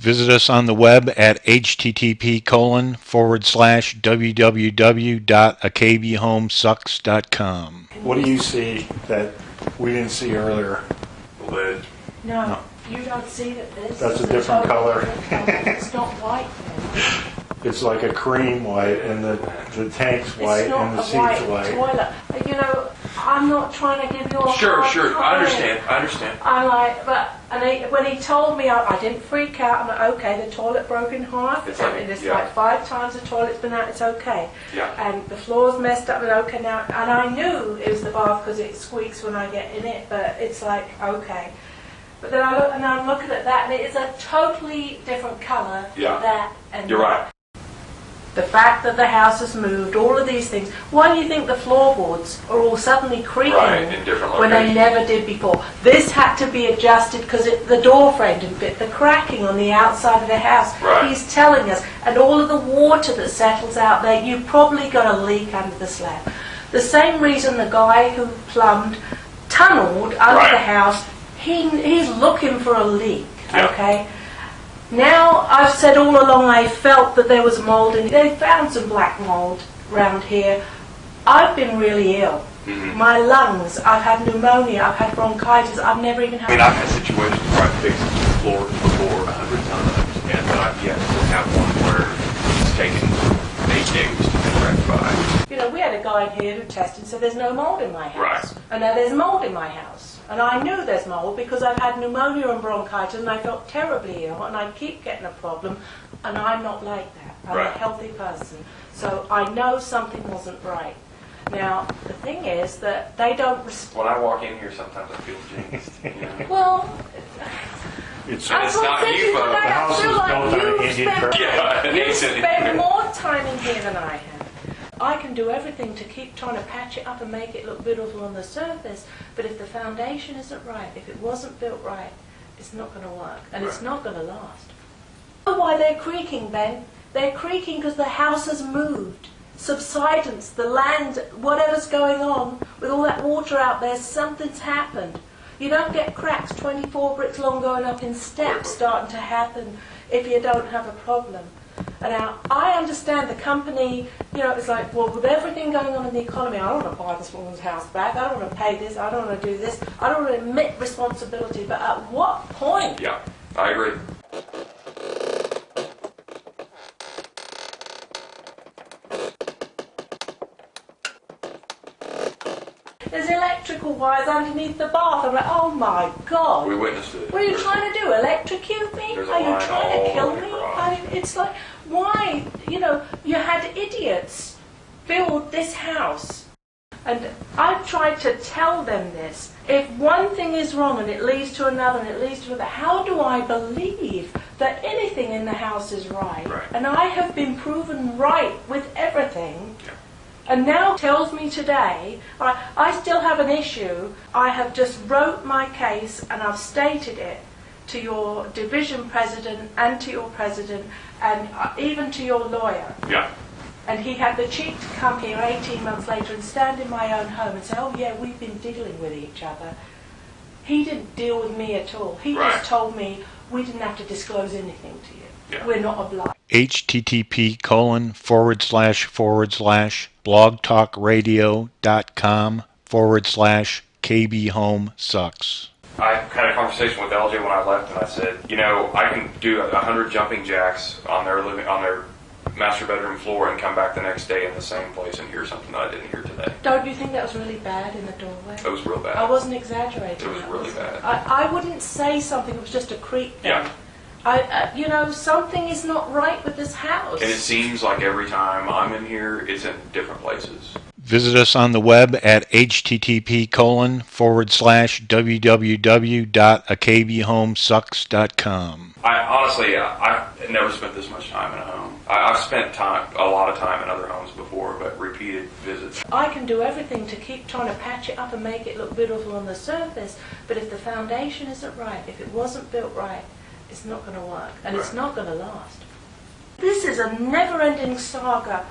Visit us on the web at http://www.akbhomesucks.com. What do you see that we didn't see earlier? Lead. No, you don't see that this That's is a different color. It's not white then. It's like a cream white, and the tank's white, and the seat's white. Toilet. You know, I'm not trying to give you a Sure. hard I time. understand. I'm like, when he told me, I didn't freak out. I'm like, okay, the toilet broke in half. It's like, it's yeah. like 5 times the toilet's been out. It's okay. Yeah. And the floor's messed up. And okay now. And I knew it was the bath because it squeaks when I get in it. But it's like okay. But then I look and I'm looking at that, and it is a totally different color. Yeah. That and You're right. the fact that the house has moved, all of these things. Why do you think the floorboards are all suddenly creaking In different when they locations. never did before? This had to be adjusted because the door frame didn't fit. The cracking on the outside of the house, Right. he's telling us. And all of the water that settles out there, you've probably got a leak under the slab. The same reason the guy who plumbed tunneled under Right. the house, he's looking for a leak, Yeah. okay? Now, I've said all along I felt that there was mold, and they found some black mold around here. I've been really ill. Mhm. My lungs, I've had pneumonia, I've had bronchitis, I've never even had... I've had situations where I've fixed floors before 100 times, and I've yet to have one where it's taken 8 days to be rectified. You know, we had a guy in here who tested and said there's no mold in my house. Right. And now there's mold in my house. And I knew there's mold because I've had pneumonia and bronchitis, and I felt terribly ill, and I keep getting a problem, and I'm not like that. I'm Right. a healthy person. So I know something wasn't right. Now, the thing is that they don't... When I walk in here, sometimes I feel jinxed. You know? Well... It's And it's not you, folks. The house feel was like built on an you've Indian spent- curve. Yeah, it You is in spend here. more time in here than I have. I can do everything to keep trying to patch it up and make it look beautiful on the surface, but if the foundation isn't right, if it wasn't built right, it's not going to work, and it's Right. not going to last. You know why they're creaking, Ben? They're creaking because the house has moved. Subsidence, the land, whatever's going on with all that water out there, something's happened. You don't get cracks 24 bricks long going up in steps starting to happen if you don't have a problem. And now, I understand the company, you know, it's like, well, with everything going on in the economy, I don't want to buy this woman's house back, I don't want to pay this, I don't want to do this, I don't want to admit responsibility, but at what point? Yeah, I agree. There's electrical wires underneath the bath. I'm like, oh my God. We witnessed it. What are you trying to do? Electrocute me? There's a Are you line trying all to kill over the me? garage. I mean, it's like, why? You know, you had idiots build this house. And I've tried to tell them this. If one thing is wrong and it leads to another and it leads to another, how do I believe that anything in the house is right? Right. And I have been proven right with everything. Yeah. And now tells me today, I still have an issue. I have just wrote my case and I've stated it to your division president and to your president and even to your lawyer. Yeah. And he had the cheek to come here 18 months later and stand in my own home and say, oh yeah, we've been dealing with each other. He didn't deal with me at all. He Right. just told me we didn't have to disclose anything to you. Yeah. We're not obliged. http://blogtalkradio.com/kbhomesucks. I had a conversation with LJ when I left, and I said, you know, I can do 100 jumping jacks on their master bedroom floor and come back the next day in the same place and hear something that I didn't hear today. Don't you think that was really bad in the doorway? It was real bad. I wasn't exaggerating. It was that, really it? bad. I wouldn't say something. It was just a creak. Yeah. You know, something is not right with this house. And it seems like every time I'm in here, it's in different places. Visit us on the web at http://www.akbhomesucks.com. I've never spent this much time in a home. I've spent a lot of time in other homes before, but repeated visits. I can do everything to keep trying to patch it up and make it look beautiful on the surface, but if the foundation isn't right, if it wasn't built right, it's not going to work, and it's Right. not going to last. This is a never-ending saga.